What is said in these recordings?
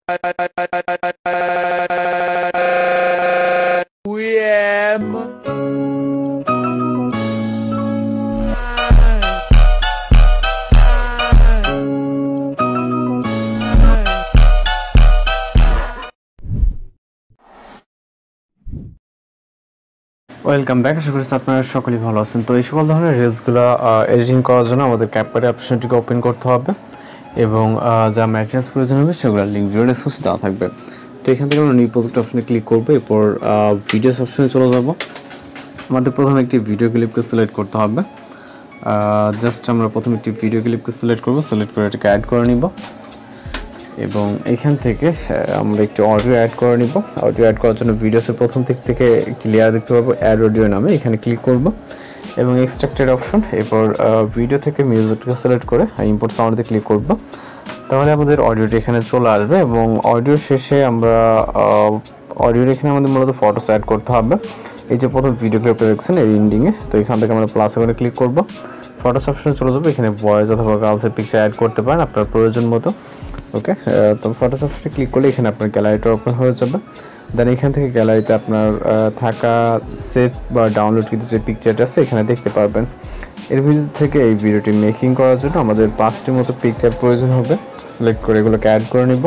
Welcome back. আশা করি আপনারা সকলেই ভালো আছেন। তো এই সকল ধরনের রিলসগুলো এডিটিং করার জন্য আমাদের ক্যাপকাট অপশনটিকে ওপেন করতে হবে এবং যা ম্যাটেরিয়ালস প্রয়োজন হবে সেগুলো লিঙ্ক ভিডিও ডেসক্রিপশনে দেওয়া থাকবে। তো এখান থেকে আমরা নিউ প্রজেক্ট অপশনে ক্লিক করবো, এরপর ভিডিওস অপশনে চলে যাব। আমাদের প্রথমে একটি ভিডিও ক্লিপকে সিলেক্ট করতে হবে। জাস্ট আমরা প্রথমে একটি ভিডিও ক্লিপকে সিলেক্ট করব, সিলেক্ট করে এটাকে অ্যাড করে নিব এবং এখান থেকে আমরা একটি অডিও অ্যাড করে নিব। অডিও অ্যাড করার জন্য ভিডিওসের প্রথম দিক থেকে একটি লেয়ার দেখতে পাবো, অ্যাড অডিও নামে, এখানে ক্লিক করব এবং এক্সট্রাক্টেড অপশন, এরপর ভিডিও থেকে মিউজিকটাকে সিলেক্ট করে ইম্পোর্ট সাউন্ডে ক্লিক করব। তাহলে আমাদের অডিওটি এখানে চলে আসবে এবং অডিও শেষে আমরা অডিওর এখানে আমাদের মূলত ফটোস অ্যাড করতে হবে। এই যে প্রথম ভিডিও ক্লিপটা দেখছেন এর এন্ডিংয়ে, তো এখান থেকে আমরা প্লাস করে ক্লিক করব, ফটোস অপশনে চলে যাবো। এখানে ভয়েস অথবা গার্লসের পিকচার অ্যাড করতে পারেন আপনার প্রয়োজন মতো। ওকে, তো ফটোস অপশনে ক্লিক করলে এখানে আপনার গ্যালারিটা ওপেন হয়ে যাবে। দেন এখান থেকে গ্যালারিতে আপনার থাকা সেভ বা ডাউনলোড কিন্তু যে পিকচারটা আছে এখানে দেখতে পারবেন। এর ভিতর থেকে এই ভিডিওটি মেকিং করার জন্য আমাদের 5টির মতো পিকচার প্রয়োজন হবে। সিলেক্ট করে এগুলোকে অ্যাড করে নিব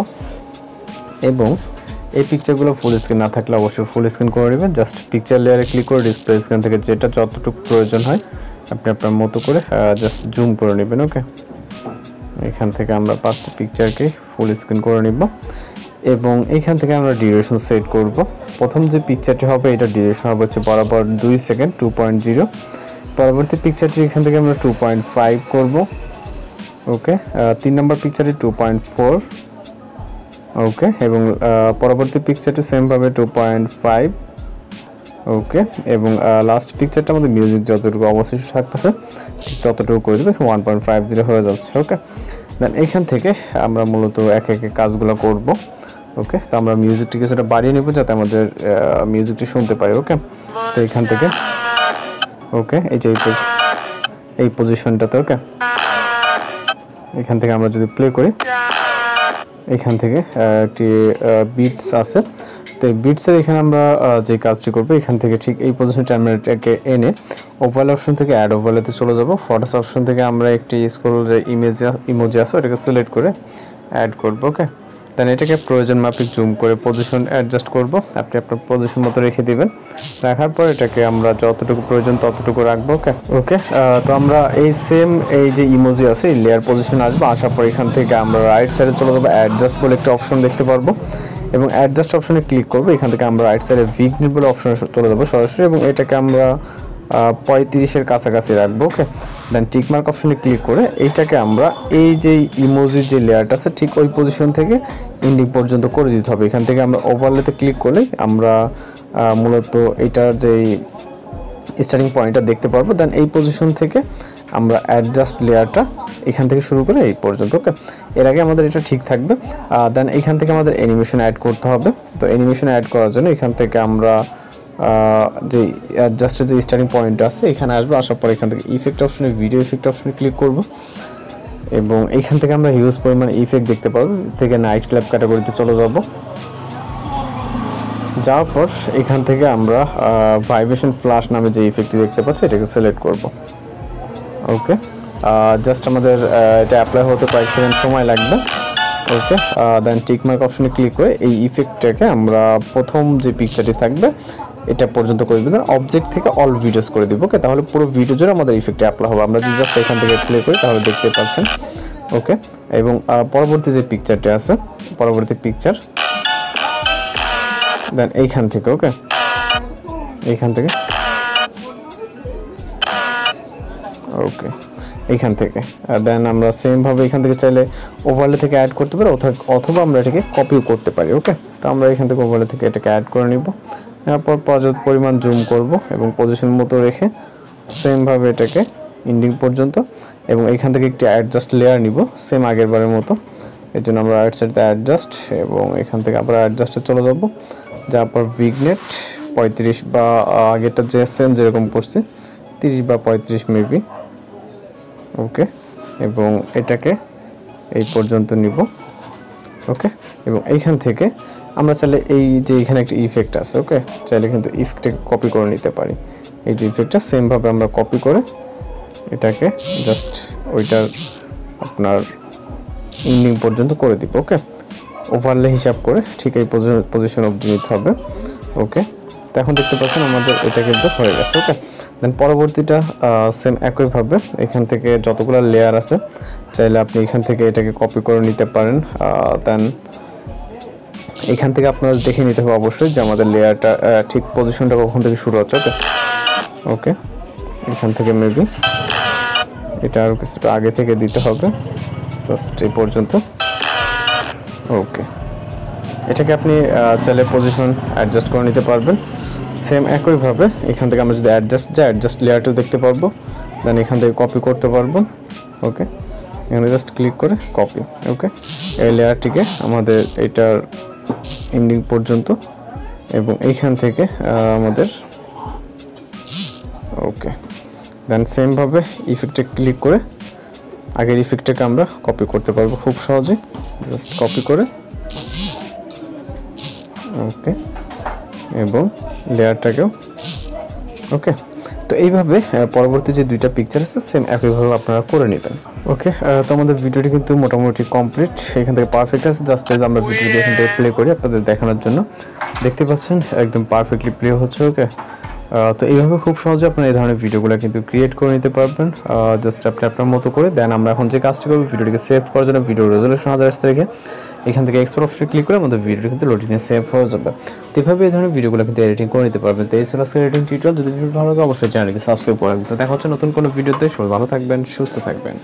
এবং এই পিকচারগুলো ফুল স্ক্রিন না থাকলে অবশ্যই ফুল স্ক্রিন করে নেবেন। জাস্ট পিকচার লেয়ারে ক্লিক করে ডিসপ্লে স্ক্রিন থেকে যেটা যতটুকু প্রয়োজন হয় আপনি আপনার মতো করে জাস্ট জুম করে নেবেন। ওকে, এখান থেকে আমরা 5টি পিকচারকে ফুল স্ক্রিন করে নিব এবং এখান থেকে আমরা ডিউরেশন সেট করব। প্রথম যে পিকচারটি হবে এটা ডিউরেশন হবে হচ্ছে বরাবর 2 সেকেন্ড 2.0। পরবর্তী পিকচারটি এখান থেকে আমরা 2.5 করব। ওকে, 3 নম্বর পিকচারটি 2.4। ওকে, এবং পরবর্তী পিকচারটি সেমভাবে 2.5। ওকে, এবং লাস্ট পিকচারটা আমাদের মিউজিক যতটুকু অবশিষ্ট থাকতেছে ঠিক ততটুকু করে দেবে, 1.50 হয়ে যাচ্ছে। ওকে, দেন এখান থেকে আমরা মূলত একে একে কাজগুলো করব। ওকে, তো আমরা মিউজিকটি কিছুটা বাড়িয়ে নেব যাতে আমাদের মিউজিকটি শুনতে পারি। ওকে, তো এখান থেকে ওকে এই যে এই পজিশনটাতে, ওকে এখান থেকে আমরা যদি প্লে করি এখান থেকে একটি বিটস আছে, তো এই বিটসের এখানে আমরা যে কাজটি করবো এখান থেকে ঠিক এই পজিশনটা আমরা এটাকে এনে ওভারলে অপশন থেকে অ্যাড ওভারলেতে চলে যাব। ফটোস অপশন থেকে আমরা একটি স্ক্রল যে ইমোজি আছে ওটাকে সিলেক্ট করে অ্যাড করব। ওকে, দেন এটাকে প্রয়োজন মাফিক জুম করে পজিশন অ্যাডজাস্ট করব। আপনি আপনার পজিশন মতো রেখে দিবেন, রাখার পর এটাকে আমরা যতটুকু প্রয়োজন ততটুকু রাখবো। ওকে ওকে, তো আমরা এই সেম এই যে ইমোজি আছে এই লেয়ার পজিশন আসবো, আসার পর এখান থেকে আমরা রাইট সাইডে চলে যাবো, অ্যাডজাস্ট বলে একটা অপশন দেখতে পারবো এবং অ্যাডজাস্ট অপশনে ক্লিক করবো। এখান থেকে আমরা রাইট সাইডে ভিগনেট বলে অপশনে চলে যাবো সরাসরি এবং এটাকে আমরা 35-এর কাছাকাছি রাখবো। ওকে, দেন টিকমার্ক অপশনে ক্লিক করে এইটাকে আমরা এই যে ইমোজির যে লেয়ারটা আছে ঠিক ওই পজিশন থেকে এন্ডিং পর্যন্ত করে দিতে হবে। এখান থেকে আমরা ওভারলেতে ক্লিক করলে আমরা মূলত এটার যে স্টার্টিং পয়েন্টটা দেখতে পারবো। দেন এই পজিশন থেকে আমরা অ্যাডজাস্ট লেয়ারটা এখান থেকে শুরু করে এই পর্যন্ত। ওকে, এর আগে আমাদের এটা ঠিক থাকবে। দেন এখান থেকে আমাদের অ্যানিমেশন অ্যাড করতে হবে। তো অ্যানিমেশন অ্যাড করার জন্য এখান থেকে আমরা যে অ্যাডজাস্টের যে স্টার্টিং পয়েন্ট আছে এখানে আসবো, আসার পর এখান থেকে ইফেক্ট অপশনে ভিডিও ইফেক্ট অপশনে ক্লিক করব এবং এখান থেকে আমরা হিউজ পরিমাণ ইফেক্ট দেখতে পাবো। থেকে নাইট ক্লাব ক্যাটাগরিতে চলে যাব, যাওয়ার পর এখান থেকে আমরা ভাইব্রেশন ফ্ল্যাশ নামে যে ইফেক্টটি দেখতে পাচ্ছি এটাকে সিলেক্ট করব। ওকে, জাস্ট আমাদের এটা অ্যাপ্লাই হতে কয়েক সেকেন্ড সময় লাগবে। ওকে, দেন টিকমার্ক অপশনে ক্লিক করে এই ইফেক্টটাকে আমরা প্রথম যে পিকচারটি থাকবে এটা পর্যন্ত করে দেবেন, অবজেক্ট থেকে অল ভিডিওস করে দিব। ওকে, তাহলে পুরো ভিডিও জুড়ে আমাদের ইফেক্টটা অ্যাপ্লাই হবে। আমরা যদি জাস্ট এখান থেকে প্লে করি তাহলে দেখতে পাচ্ছেন। ওকে, এবং পরবর্তী যে পিকচারটি আছে পরবর্তী পিকচার, দেন এইখান থেকে ওকে এইখান থেকে ওকে এইখান থেকে দেন আমরা সেমভাবে এখান থেকে চাইলে ওভারলে থেকে অ্যাড করতে পারি অথবা আমরা এটাকে কপিও করতে পারি। ওকে, তো আমরা এখান থেকে ওভারলে থেকে এটাকে অ্যাড করে নিব, এরপর পর্যাপ্ত পরিমাণ জুম করব এবং পজিশন মতো রেখে সেমভাবে এটাকে এন্ডিং পর্যন্ত এবং এখান থেকে একটি অ্যাডজাস্ট লেয়ার নিব সেম আগের বারের মতো। এর জন্য আমরা রাইট সাইডে অ্যাডজাস্ট এবং এখান থেকে আবার অ্যাডজাস্টে চলে যাব, যার পর ভিগনেট 35 বা আগেরটা যে সেম যেরকম করছি 30 বা 35 মেবি। ওকে, এবং এটাকে এই পর্যন্ত নিব। ওকে। এবং এইখান থেকে আমরা চাইলে এই যে এখানে একটা ইফেক্ট আছে, ওকে, চাইলে কিন্তু ইফেক্টটাকে কপি করে নিতে পারি। এই যে ইফেক্টটা সেমভাবে আমরা কপি করে এটাকে জাস্ট ওইটার আপনার এন্ডিং পর্যন্ত করে দিব। ওকে, ওভারলে হিসাব করে ঠিক এই পজিশন অবধি নিতে হবে। ওকে, তো এখন দেখতে পাচ্ছেন আমাদের এটা কিন্তু হয়ে গেছে। ওকে, দেন পরবর্তীটা সেম একইভাবে এখান থেকে যতগুলো লেয়ার আছে চাইলে আপনি এখান থেকে এটাকে কপি করে নিতে পারেন। দেন এখান থেকে আপনার দেখে নিতে হবে অবশ্যই যে আমাদের লেয়ারটা ঠিক পজিশনটা কখন থেকে শুরু হচ্ছে। ওকে ওকে, এখান থেকে মেবি এটা আরও কিছুটা আগে থেকে দিতে হবে, জাস্ট এই পর্যন্ত। ওকে, এটাকে আপনি চাইলে পজিশন অ্যাডজাস্ট করে নিতে পারবেন। সেম একইভাবে এখান থেকে আমরা যদি অ্যাডজাস্ট লেয়ারটাও দেখতে পারবো। দেন এখান থেকে কপি করতে পারবো। ওকে, এখানে জাস্ট ক্লিক করে কপি। ওকে, এই লেয়ারটিকে আমাদের এটার এন্ডিং পর্যন্ত এবং এইখান থেকে আমাদের ওকে, দেন সেমভাবে ইফেক্টে ক্লিক করে আগের ইফেক্টটাকে আমরা কপি করতে পারবো খুব সহজে, জাস্ট কপি করে। ওকে, এবং লেয়ারটাকেও ওকে। তো এইভাবে পরবর্তী যে দুইটা পিকচার আছে সেম একইভাবে আপনারা করে নেবেন। ওকে, তো আমাদের ভিডিওটি কিন্তু মোটামুটি কমপ্লিট, এখান থেকে পারফেক্ট আছে। জাস্ট আমরা ভিডিওটি এখান থেকে প্লে করি আপনাদের দেখানোর জন্য। দেখতে পাচ্ছেন একদম পারফেক্টলি প্লে হচ্ছে। ওকে, তো এইভাবে খুব সহজে আপনারা এই ধরনের ভিডিওগুলো কিন্তু ক্রিয়েট করে নিতে পারবেন, জাস্ট আপনি আপনার মতো করে। দেন আমরা এখন যে কাজটি করবো, ভিডিওটিকে সেভ করার জন্য ভিডিও রেজলিউশন 1080 রেখে এখান থেকে এক্সপোর্ট অপশনে ক্লিক করে আমাদের ভিডিওটি কিন্তু লোডিংয়ে সেভ হয়ে যাবে। তো এইভাবে এই ধরনের ভিডিওগুলো কিন্তু এডিটিং করে নিতে পারবেন। তো এই ছিল আজকের এডিটিং টিউটোরিয়াল। যদি ভিডিও ভালো লাগে অবশ্যই চ্যানেলকে সাবস্ক্রাইব করে রাখবেন। তো দেখা হচ্ছে নতুন কোনো ভিডিওতে। সবাই ভালো থাকবেন, সুস্থ থাকবেন।